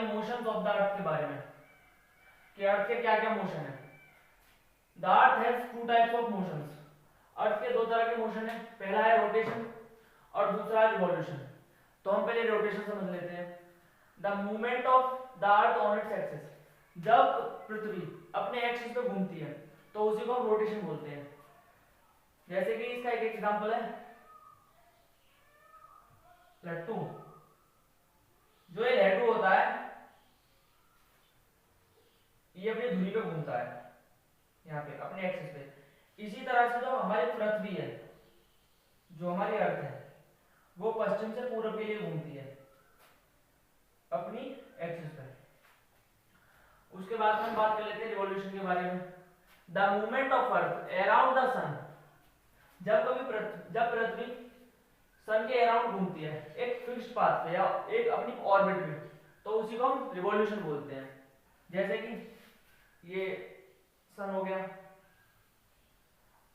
Motions of the अर्थ के बारे में कि अर्थ के क्या क्या मोशन है। The earth has two types of motions. Earth के दो तरह के मोशन है, पहला है रोटेशन और दूसरा है रिवॉल्यूशन। तो हम पहले रोटेशन समझ लेते हैं। The movement of the earth on its axis, जब पृथ्वी अपने एक्सिस पे घूमती है तो उसी को हम रोटेशन बोलते हैं। जैसे कि इसका एक एग्जांपल है लट्टू। जो ये लट्टू होता है ये अपनी धुरी पे घूमता है, यहाँ पे अपने एक्सिस पे। इसी तरह से जो हमारी पृथ्वी है, जो हमारी अर्थ है, वो पश्चिम से पूर्व के लिए घूमती है अपनी एक्सिस पे। उसके बाद हम बात कर लेते हैं रिवॉल्यूशन के बारे में। The movement of earth around the sun, जब पृथ्वी सन के अराउंड घूमती है एक फिक्स्ड पाथ पे या एक अपनी ऑर्बिट में, तो उसी को हम रिवॉल्यूशन बोलते हैं। जैसे कि ये सन हो गया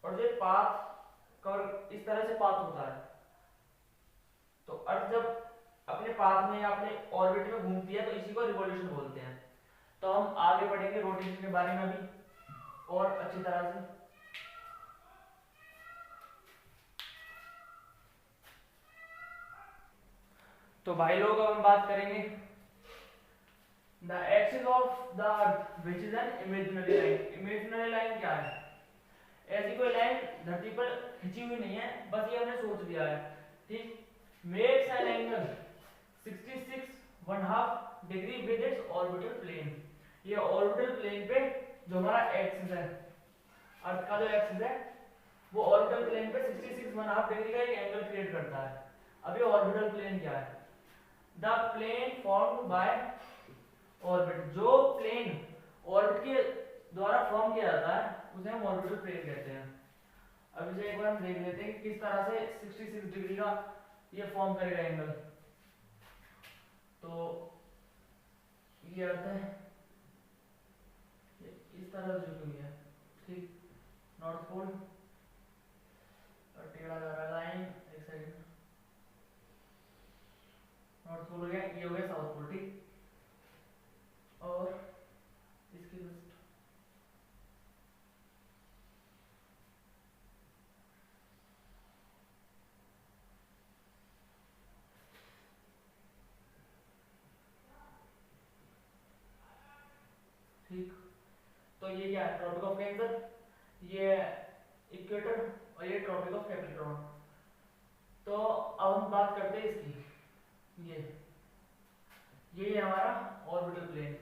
और जो पाथ कर इस तरह से पाथ होता है, तो अर्थ जब अपने पाथ में या अपने ऑर्बिट में घूमती है तो इसी को रिवॉल्यूशन बोलते हैं। तो हम आगे पढ़ेंगे रोटेशन के बारे में भी और अच्छी तरह से। तो भाई लोग अब हम बात करेंगे the axis of the earth which is an imaginary line. Imaginary line क्या है? ऐसी कोई लाइन धरती पर खींची हुई नहीं है, बस ये हमने सोच दिया है, ठीक। Makes an angle 66.5 degree with its orbital plane. ये ऑर्बिटल प्लेन पे जो हमारा एक्सिस है, अर्थ का जो एक्सिस है, वो ऑर्बिटल प्लेन पे 66.5 डिग्री का एक एंगल क्रिएट करता है। अब ये ऑर्बिटल प्लेन क्या है? The plane formed by orbit. जो प्लेन ऑर्बिट के द्वारा फॉर्म किया जाता है उसे हम ऑर्बिटल प्लेन कहते हैं। अब इसे एक बार हम देख लेते हैं कि किस तरह से 66 डिग्री का ये फॉर्म करेगा एंगल। तो ये अर्थ है, ये इस तरह से झुकी हुई है, ठीक। नॉर्थ पोल और टेढ़ा जा रहा लाइन एक साइड, नॉर्थ पोल हो गया, ये हो गया साउथ पोल, ठीक। और इसकी ठीक। तो ये क्या है? ट्रॉपिक ऑफ कैंसर, ये इक्वेटर और ये ट्रॉपिक ऑफ कैप्रिकॉर्न। तो अब हम बात करते हैं इसकी। ये है हमारा ऑर्बिटल प्लेन।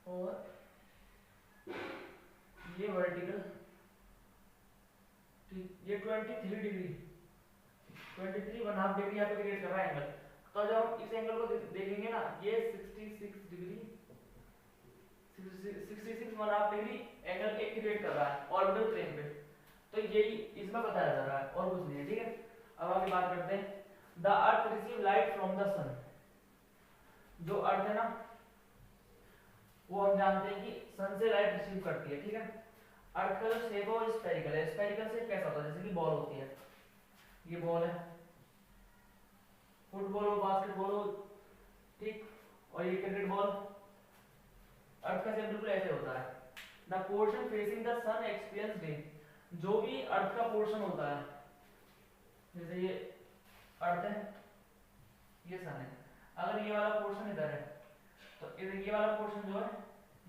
और ये वर्टिकल, ठीक। ये 23 डिग्री 23.5 डिग्री यहाँ पे क्रिएट कर रहा है एंगल। तो जब हम इस एंगल को देखेंगे ना, ये 66 डिग्री 66.5 डिग्री एंगल एक क्रिएट कर रहा है ऑर्बिटल प्लेन पे। तो यही इसमें बताया जा रहा है और कुछ नहीं है, ठीक है। अब आगे बात करते हैं। The earth receive light from the sun. जो अर्थ है ना, वो हम जानते हैं कि सन से लाइट रिसीव करती है, ठीक है। अर्थ का जो शेप है वो स्फेरिकल है। स्फेरिकल शेप कैसा होता है? जैसे कि बॉल होती है, ये बॉल है, फुटबॉल हो, बास्केटबॉल हो, ठीक। और ये क्रिकेट बॉल। अर्थ का शेप बिल्कुल ऐसे होता है। The portion facing the sun experience day. जो भी अर्थ का पोर्शन होता है, जैसे ये अर्थ है, ये सन है, अगर ये वाला पोर्शन इधर है तो ये वाला पोर्शन जो है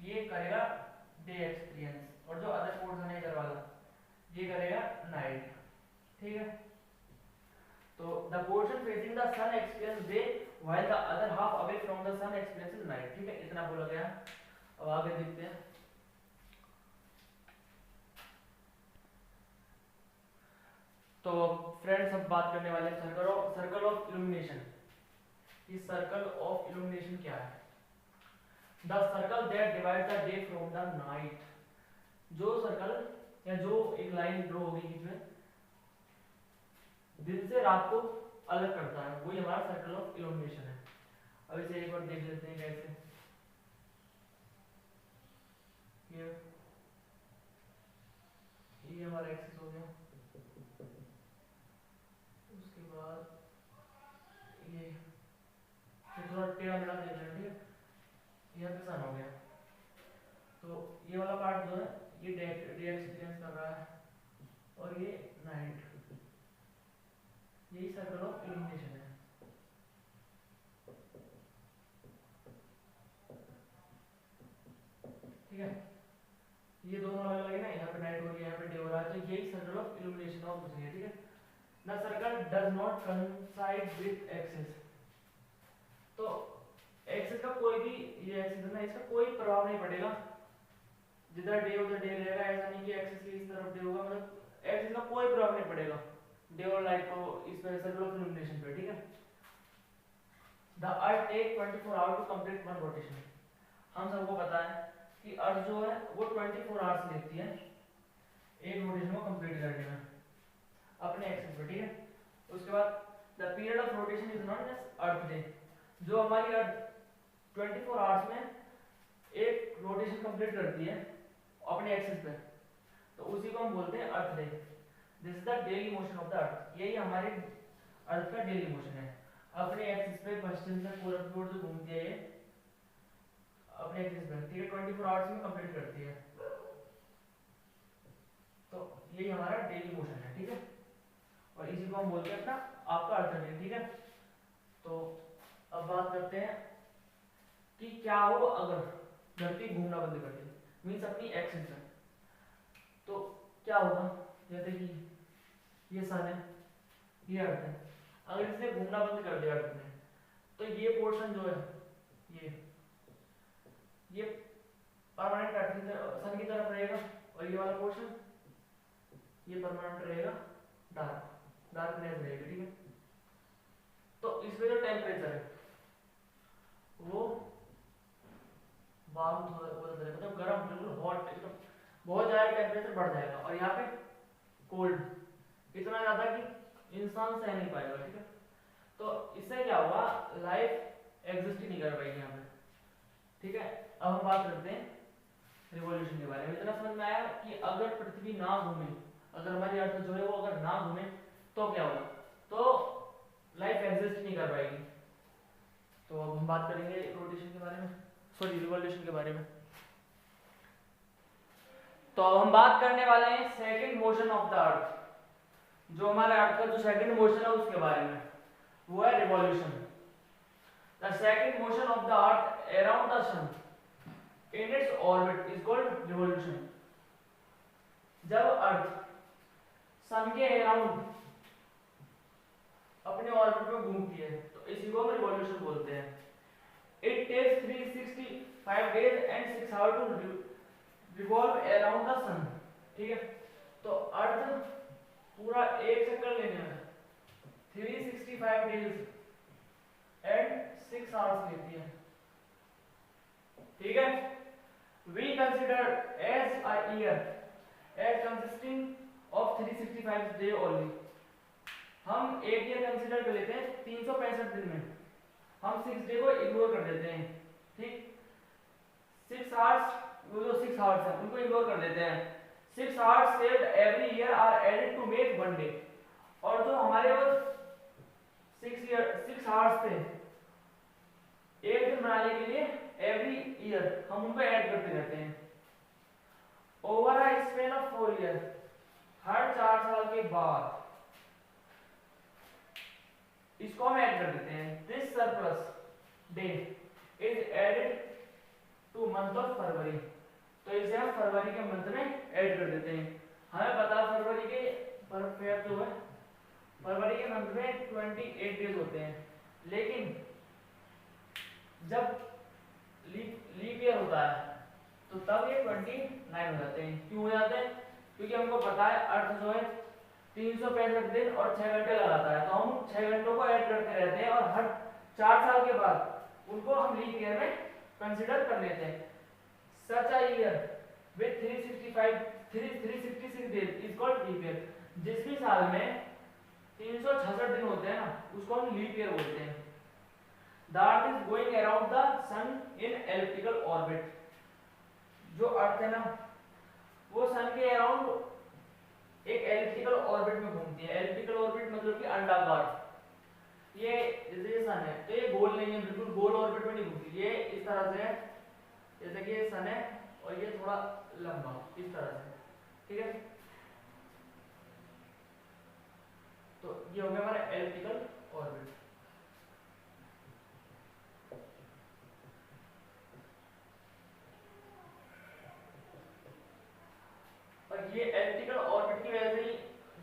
ये करेगा डे एक्सपीरियंस, और जो अदर पोर्शन है इधर वाला ये करेगा नाइट, ठीक है। तो the portion facing the sun experience day while the other half away from the sun experiences night, ठीक है। इतना बोला गया। अब आगे देखते हैं। तो फ्रेंड्स हम बात करने वाले हैं सर्कल ऑफ इल्यूमिनेशन। ये सर्कल ऑफ इल्यूमिनेशन क्या है? The circle that divide the day from the night. जो सर्कल या जो एक लाइन ड्रॉ होगी बीच में, दिन से रात को अलग करता है, वही हमारा सर्कल ऑफ इल्यूमिनेशन है। अब इसे एक बार देख लेते हैं कैसे। ये हमारा एक्सिस हो गया, उसके थोड़ा टेढ़ा मेढ़ा देख लेना, ठीक है। यहाँ पे सन हो गया, तो ये वाला पार्ट जो है ये डे एक्सपीरियंस कर रहा है, और ये नाइट, यही सर्कल ऑफ इल्यूमिनेशन है। ठीक है, ये दोनों अलग अलग है ना, यहाँ पे नाइट हो रही है, यहाँ पे डे हो रहा है, तो यही सर्कल ऑफ इल्यूमिनेशन और कुछ नहीं है। ठीक है, the circle does not coincide with axis, तो एक्सिस का कोई भी, ये एक्सिस है ना, इसका कोई प्रभाव नहीं पड़ेगा, जिधर डे उधर डे रहेगा, ऐसा नहीं कि एक्सिस की इस तरफ डे होगा, मतलब एक्सिस का कोई प्रभाव नहीं पड़ेगा डे और लाइट को इस पे सर्कल ऑफ इल्यूमिनेशन पे। ठीक है, the earth take 24 hour to complete one rotation, हम सबको पता है कि अर्थ जो है वो 24 आवर्स लेती है एक रोटेशन को कंप्लीट करने में अपने एक्सिस पे। ठीक है, उसके बाद the period of rotation is known as earth day, जो हमारी अर्थ 24 आवर्स में एक रोटेशन कंप्लीट करती है अपने एक्सिस पे, तो उसी को हम बोलते हैं earth day. This is the daily motion of the earth, यही हमारे अर्थ का डेली मोशन है, अपने एक्सिस पे पश्चिम से पूरब की ओर जो घूमती है ये अपने एक्सिस पे। ठीक है, 24 आवर्स में कंप्लीट करती है, तो यही हमारा डेली मोशन है। ठीक है, और इसी को हम बोलते हैं अपना आपका अर्थ डे। ठीक है, तो अब बात करते हैं कि क्या हो अगर धरती घूमना बंद कर दे, मीन्स अपनी एक्सिस में, तो क्या होगा। जैसे कि ये सन है, ये अर्थ है, अगर इसने घूमना बंद कर दिया अर्थ में, तो ये पोर्शन जो है ये परमानेंट अर्थ की तरफ, सन की तरफ रहेगा, और ये वाला पोर्शन ये परमानेंट रहेगा, डार्कनेस रहेगी। ठीक है, तो इसमें जो टेम्परेचर है वो वार्म हो जाएगा, मतलब गर्म, बिल्कुल हॉट, एकदम बहुत ज्यादा टेम्परेचर बढ़ जाएगा, और यहाँ पे कोल्ड, इतना ज्यादा कि इंसान सह नहीं पाएगा। ठीक है, तो इससे क्या होगा, लाइफ एग्जिस्ट ही नहीं कर पाएगी यहाँ पे। ठीक है, अब हम बात करते हैं रिवॉल्यूशन के बारे में। इतना समझ में आया कि अगर पृथ्वी ना घूमे, अगर हमारी अर्थ जो है वो अगर ना घूमे तो क्या होगा, तो लाइफ एग्जिस्ट नहीं कर पाएगी। तो अब हम बात करेंगे रोटेशन के बारे में, सॉरी रिवॉल्यूशन के बारे में। तो अब हम बात करने वाले हैं सेकंड मोशन ऑफ द अर्थ, जो हमारे अर्थ का जो सेकंड मोशन है उसके बारे में, वो है revolution. The second motion of the earth around the sun in its orbit is called revolution. जब अर्थ सन के अराउंड अपने ऑर्बिट में घूमती है तो इसी को हम रिवॉल्यूशन बोलते हैं। It takes 365 days and 6 hour to revolve around the sun. ठीक है, तो अर्थ पूरा एक चक्कर लेने में 365 डेज एंड 6 आवर्स लेती है। ठीक है, we consider as a year as consisting of 365 day only. हम एक ईयर कंसिडर कर लेते हैं 365 दिन में, हम 6 डे को इग्नोर कर देते हैं। ठीक, 6 आवर्स, वो जो 6 आवर्स है उनको इग्नोर कर देते हैं। 6 hours saved every year are added to make one day, और जो हमारे वो 6 आवर्स थे एक दिन बनाने के लिए एवरी ईयर हम उनको ऐड करते रहते हैं। Over a span of 4 year, हर 4 साल के बाद इसको हम ऐड कर देते हैं। This surplus day is added to month of फरवरी, तो इसे हम फरवरी के मंथ में ऐड कर देते हैं। हमें पता है फरवरी के परफेक्ट जो है फरवरी के मंथ में 28 डेज होते हैं, लेकिन जब लीप ईयर होता है तो तब ये 29 हो जाते हैं। क्यों हो जाते हैं, क्योंकि हमको पता है अर्थ जो है 365 दिन और 6 घंटे लगाता है, तो हम 6 घंटों को ऐड करते रहते हैं, और हर 4 साल के बाद उनको हम लीप ईयर में कंसीडर कर लेते हैं। Such a year with 366 days is called leap year. जिस भी साल में 366 दिन होते हैं ना उसको हम लीप ईयर बोलते हैं। The Earth is going around the sun in elliptical orbit। जो अर्थ है ना वो सन के अराउंड एक एलिप्टिकल ऑर्बिट में घूमती है। एलिप्टिकल ऑर्बिट मतलब कि अंडाकार, ये जैसे ये सन है तो ये गोल नहीं है, बिल्कुल गोल ऑर्बिट में नहीं घूमती, ये इस तरह से है, जैसे कि ये सन है और ये थोड़ा लंबा इस तरह से, ठीक है। तो ये हो गया हमारा एलिप्टिकल ऑर्बिट। और ये एलिप्टिकल ऑर्बिट की वजह से ही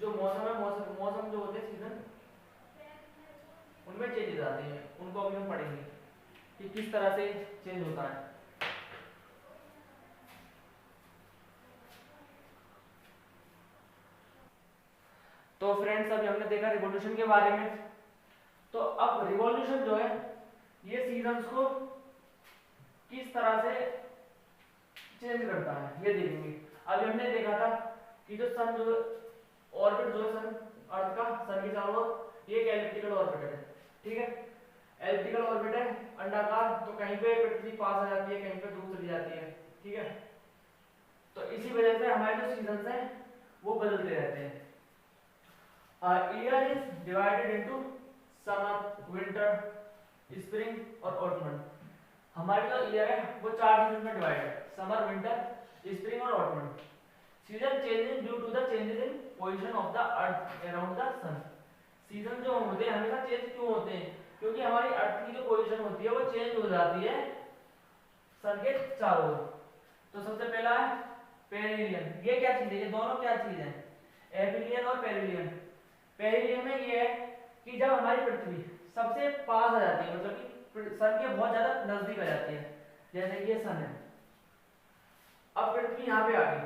जो मौसम है, मौसम जो होते हैं सीजन, उनमें चेंजेस आते हैं, उनको अभी हम पढ़ेंगे कि किस तरह से चेंज होता है। तो फ्रेंड्स अभी हमने देखा रिवॉल्यूशन के बारे में। तो अब रिवॉल्यूशन जो है ये सीजन्स को किस तरह से चेंज करता है ये देखेंगे। अभी हमने देखा था कि जो सन जो ऑर्बिट जो है सन अर्थ का सन के चारों ओर, ये एक एलिप्टिकल ऑर्बिट है, ठीक है। एलिप्टिकल ऑर्बिट है अंडाकार, तो कहीं पे पृथ्वी पास आ जाती है, कहीं पे दूर चली जाती है, ठीक है। तो इसी वजह से हमारे जो सीजन्स हैं वो बदलते रहते हैं। Year is divided into summer, winter, spring और ऑटमन। हमारी जो ईयर है वो 4 सीजन में डिवाइड है, समर, विंटर, स्प्रिंग और autumn. Season changes due to the changes in position of the earth around the sun. Season जो होते हैं हमेशा चेंज क्यों होते हैं? क्योंकि हमारी अर्थ की जो पोजीशन होती है वो चेंज हो जाती है सन के चारों ओर। तो सबसे पहला है पेरिलियन। ये क्या चीज है? ये दोनों क्या चीज है? एपिलियन और पेरिलियन। पेरिलियन में ये है कि जब हमारी पृथ्वी सबसे पास आ जाती है, मतलब कि सन के बहुत ज्यादा नजदीक आ जाती है, जैसे कि ये सन है, अब पृथ्वी यहाँ पे आ गई,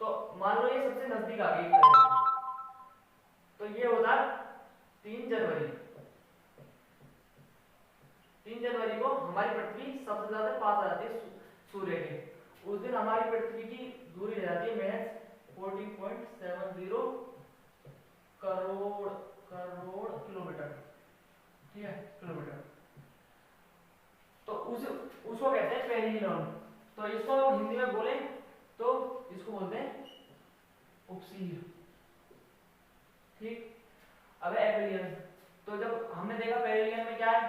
तो मान लो ये सबसे नजदीक आ गई एक तरह से, तो ये होता है 3 जनवरी। 3 जनवरी को हमारी पृथ्वी सबसे ज्यादा पास आ जाती है सूर्य के। उस दिन हमारी पृथ्वी की दूरी रह जाती है महज 14.70 करोड़ किलोमीटर, ठीक है, किलोमीटर। तो उसको कहते हैं पेरिलियन। तो इसको हिंदी में बोले तो इसको बोलते हैं उपसीर, ठीक। अब एपिलियन, तो जब हमने देखा पेरिलियन में क्या है,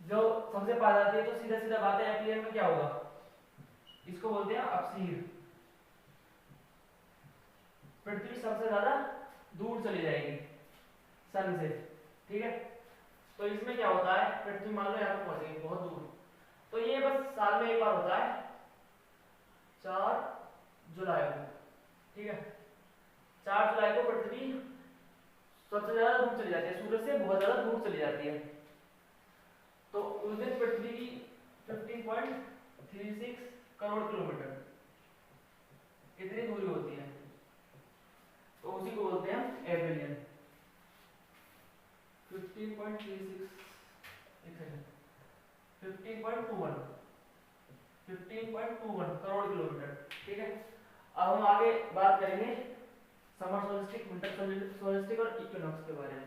जो सबसे पास आती है, तो सीधा सीधा बात है एपिलियन में क्या होगा, इसको बोलते हैं अपसीर। पृथ्वी सबसे ज्यादा दूर चली जाएगी सन से, ठीक है। तो इसमें क्या होता है, पृथ्वी मान लो यहाँ पे पहुंच गई बहुत दूर, तो ये बस साल में एक बार होता है 4 जुलाई को, ठीक है। 4 जुलाई को पृथ्वी सबसे ज्यादा दूर चली जाती है, सूरज से बहुत ज्यादा दूर चली जाती है। तो उस दिन पृथ्वी की 15.36 करोड़ किलोमीटर इतनी दूरी होती है, तो उसी को बोलते हैं एपिलियन। 15.36 15.21 करोड़ किलोमीटर, ठीक है। अब हम आगे बात करेंगे समर सोल्स्टिस, विंटर सोल्स्टिस और इक्विनॉक्स के बारे में।